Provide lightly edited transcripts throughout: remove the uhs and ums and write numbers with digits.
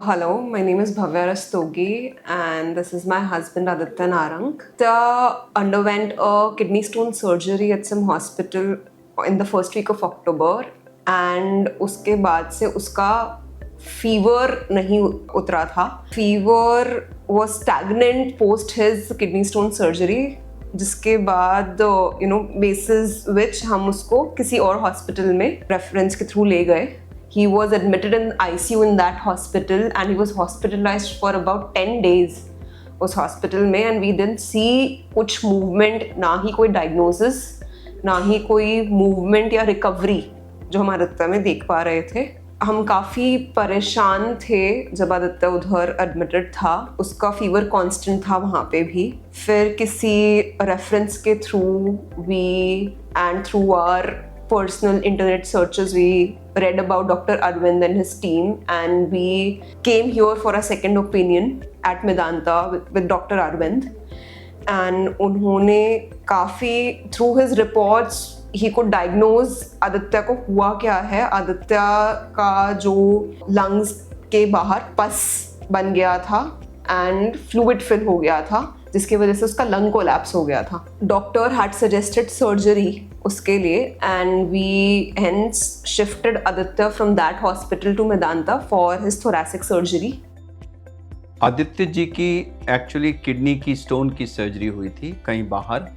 Hello, my name is Bhavya Rastogi and this is my husband Aditya Narang. Aditya underwent a kidney stone surgery at some hospital in the first week of October and उसके बाद से उसका fever नहीं उतरा था. Fever was stagnant post his kidney stone surgery जिसके बाद basis which हम उसको किसी और हॉस्पिटल में रेफरेंस के थ्रू ले गए. He was admitted in ICU in that hospital and he was hospitalized for about 10 days उस hospital में and we didn't see कुछ movement, ना ही कोई diagnosis, ना ही कोई movement या recovery जो हम आदित्य में देख पा रहे थे. हम काफ़ी परेशान थे जब आदित्य उधर एडमिटेड था. उसका फीवर कांस्टेंट था वहाँ पे भी. फिर किसी रेफरेंस के through we and through our personal internet searches we read about Dr. Arvind and his team and we came here for a second opinion at Medanta with Dr. Arvind and उन्होंने काफ़ी through his reports he could diagnose Aditya को हुआ क्या है. आदित्य का जो lungs के बाहर पस बन गया था and fluid fill हो गया था जिसकी वजह से उसका लंग कोलैप्स हो गया था. डॉक्टर हैड सजेस्टेड सर्जरी उसके लिए and we hence shifted Aditya from that hospital to Medanta for his thoracic surgery. Aditya ji की एक्चुअली किडनी की स्टोन की सर्जरी हुई थी कहीं बाहर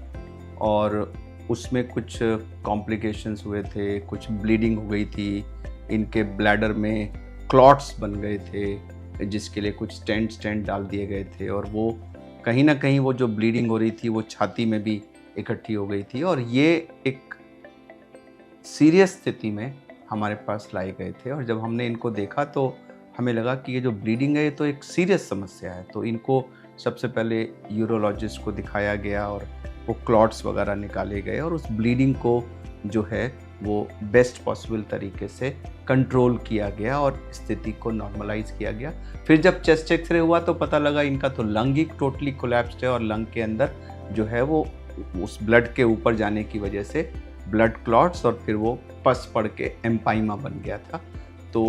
और उसमें कुछ कॉम्प्लिकेशंस हुए थे, कुछ ब्लीडिंग हो गई थी, इनके ब्लैडर में क्लॉट्स बन गए थे जिसके लिए कुछ स्टेंट डाल दिए गए थे और वो कहीं ना कहीं वो जो ब्लीडिंग हो रही थी वो छाती में भी इकट्ठी हो गई थी और ये एक सीरियस स्थिति में हमारे पास लाए गए थे. और जब हमने इनको देखा तो हमें लगा कि ये जो ब्लीडिंग है ये तो एक सीरियस समस्या है. तो इनको सबसे पहले यूरोलॉजिस्ट को दिखाया गया और वो क्लॉट्स वगैरह निकाले गए और उस ब्लीडिंग को जो है वो बेस्ट पॉसिबल तरीके से कंट्रोल किया गया और स्थिति को नॉर्मलाइज किया गया. फिर जब चेस्ट एक्सरे हुआ तो पता लगा इनका तो लंग ही टोटली कोलैप्स्ड है और लंग के अंदर जो है वो उस ब्लड के ऊपर जाने की वजह से ब्लड क्लॉट्स और फिर वो पस पड़ के एम्पाइमा बन गया था. तो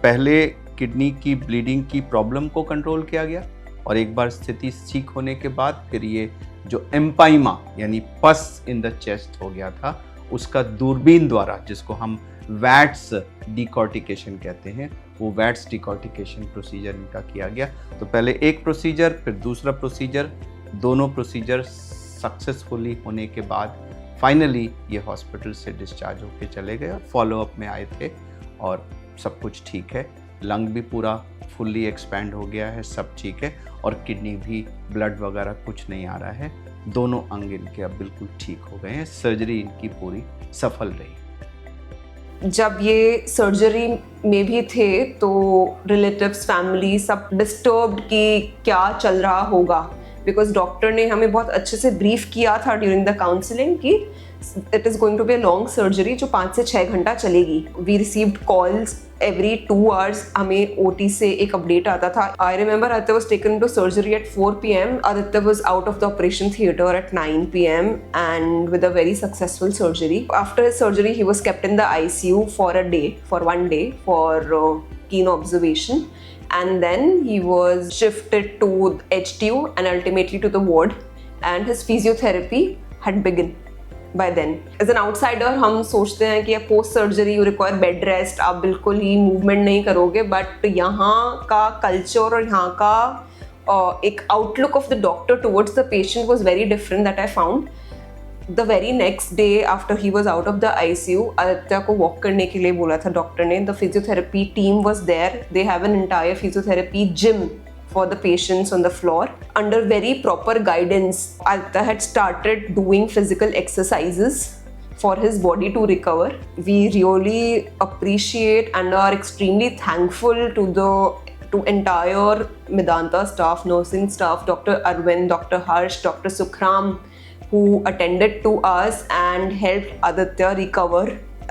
पहले किडनी की ब्लीडिंग की प्रॉब्लम को कंट्रोल किया गया और एक बार स्थिति ठीक होने के बाद फिर ये जो एम्पाइमा यानी पस इन द चेस्ट हो गया था उसका दूरबीन द्वारा, जिसको हम वैट्स डिकॉर्टिकेशन कहते हैं, वो वैट्स डिकॉर्टिकेशन प्रोसीजर इनका किया गया. तो पहले एक प्रोसीजर फिर दूसरा प्रोसीजर, दोनों प्रोसीजर सक्सेसफुली होने के बाद फाइनली ये हॉस्पिटल से डिस्चार्ज होके चले गए और फॉलोअप में आए थे और सब कुछ ठीक है. लंग भी पूरा फुल्ली एक्सपैंड हो गया है, सब ठीक है और किडनी भी ब्लड वगैरह कुछ नहीं आ रहा है. दोनों अंग इनके अब बिल्कुल ठीक हो गए हैं. सर्जरी इनकी पूरी सफल रही. जब ये सर्जरी में भी थे तो रिलेटिव्स, फैमिली सब डिस्टर्ब्ड कि क्या चल रहा होगा बिकॉज डॉक्टर ने हमें बहुत अच्छे से ब्रीफ किया था ड्यूरिंग द काउंसलिंग कि it is going to be a long surgery जो 5 से 6 घंटा चलेगी. We received calls every 2 hours हमें OT से एक अपडेट आता था. I remember Aditya was taken to surgery at 4 p.m. Aditya was out of the operation theatre at 9 p.m. and with a very successful surgery. After his surgery, he was kept in the ICU for one day for keen observation. And then he was shifted to HTU and ultimately to the ward and his physiotherapy had begun. By then, as an outsider, हम सोचते हैं कि post surgery you require bed rest, आप बिल्कुल ही movement नहीं करोगे. But यहाँ का कल्चर और यहाँ का एक outlook of the doctor towards the patient was very different that I found. The very next day after he was out of the ICU, Aditya को वॉक करने के लिए बोला था डॉक्टर ने. The physiotherapy team was there. They have an entire physiotherapy gym for the patients on the floor. Under very proper guidance, Aditya had started doing physical exercises for his body to recover. We really appreciate and are extremely thankful to entire Medanta staff, nursing staff, Dr. Arvind, Dr. Harsh, Dr. Sukhram, who attended to us and helped Aditya recover.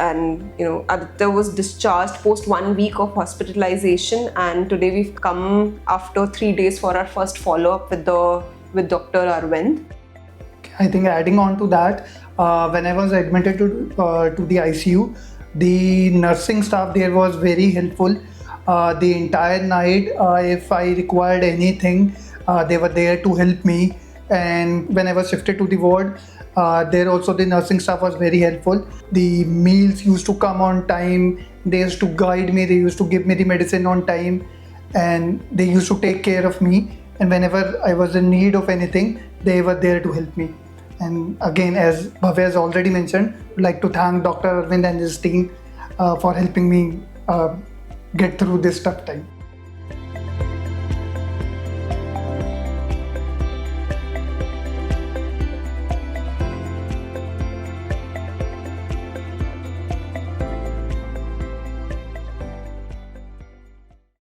And Aditya was discharged post 1 week of hospitalization and today we've come after 3 days for our first follow-up with Dr. Arvind. I think adding on to that, when I was admitted to the ICU, the nursing staff there was very helpful. the entire night. If I required anything, they were there to help me. And when I was shifted to the ward, there also the nursing staff was very helpful. The meals used to come on time. They used to guide me. They used to give me the medicine on time, and they used to take care of me. And whenever I was in need of anything, they were there to help me. And again, as Bhavya has already mentioned, I'd like to thank Dr. Arvind and his team for helping me get through this tough time.